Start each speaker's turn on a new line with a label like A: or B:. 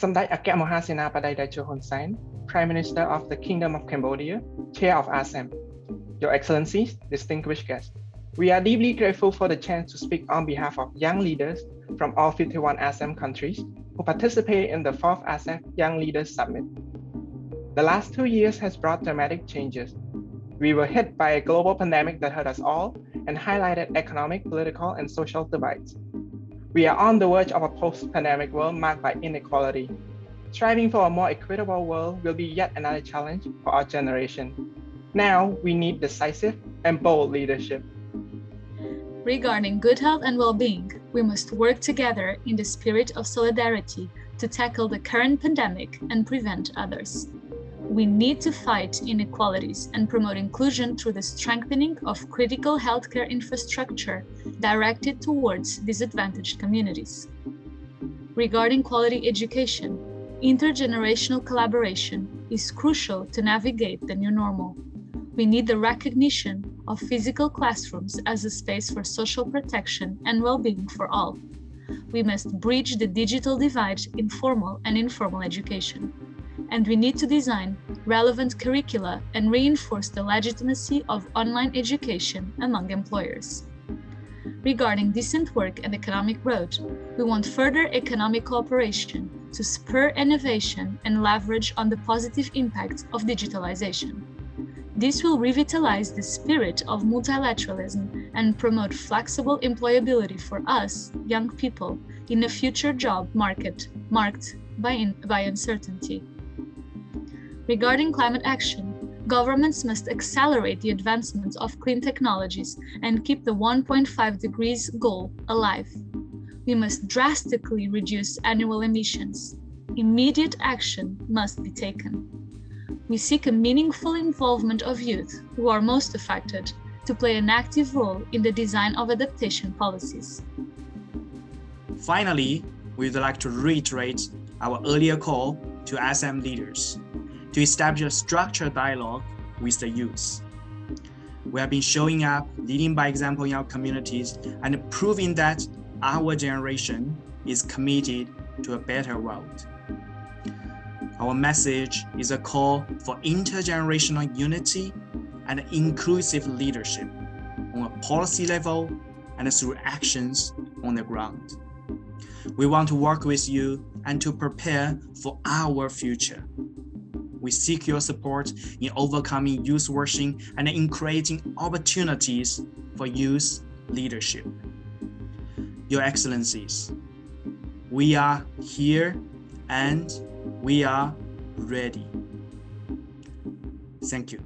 A: សម្ដេចអគ្គមហាសេនាបតីតេជោហ៊ុនសែន Prime Minister of the Kingdom of Cambodia, Chair of ASEM, Your Excellencies, distinguished guests, we are deeply grateful for the chance to speak on behalf of young leaders from all 51 ASEM countries who participate in the 4th ASEF Young Leaders Summit. The last 2 years has brought dramatic changes. We were hit by a global pandemic that hurt us all and highlighted economic, political, and social divides. We are on the verge of a post-pandemic world marked by inequality. Striving for a more equitable world will be yet another challenge for our generation. Now, we need decisive and bold leadership.
B: Regarding good health and well-being, we must work together in the spirit of solidarity to tackle the current pandemic and prevent others. We need to fight inequalities and promote inclusion through the strengthening of critical healthcare infrastructure directed towards disadvantaged communities. Regarding quality education, intergenerational collaboration is crucial to navigate the new normal. We need the recognition of physical classrooms as a space for social protection and well-being for all. We must bridge the digital divide in formal and informal education. And we need to design relevant curricula and reinforce the legitimacy of online education among employers. Regarding decent work and economic growth, we want further economic cooperation to spur innovation and leverage on the positive impact of digitalization. This will revitalize the spirit of multilateralism and promote flexible employability for us, young people, in a future job market marked by uncertainty. Regarding climate action, governments must accelerate the advancement of clean technologies and keep the 1.5 degrees goal alive. We must drastically reduce annual emissions. Immediate action must be taken. We seek a meaningful involvement of youth who are most affected to play an active role in the design of adaptation policies.
C: Finally, we would like to reiterate our earlier call to ASEM leaders to establish a structured dialogue with the youth. We have been showing up, leading by example in our communities, and proving that our generation is committed to a better world. Our message is a call for intergenerational unity and inclusive leadership on a policy level and through actions on the ground. We want to work with you and to prepare for our future. We seek your support in overcoming youth washing and in creating opportunities for youth leadership. Your Excellencies, we are here and we are ready. Thank you.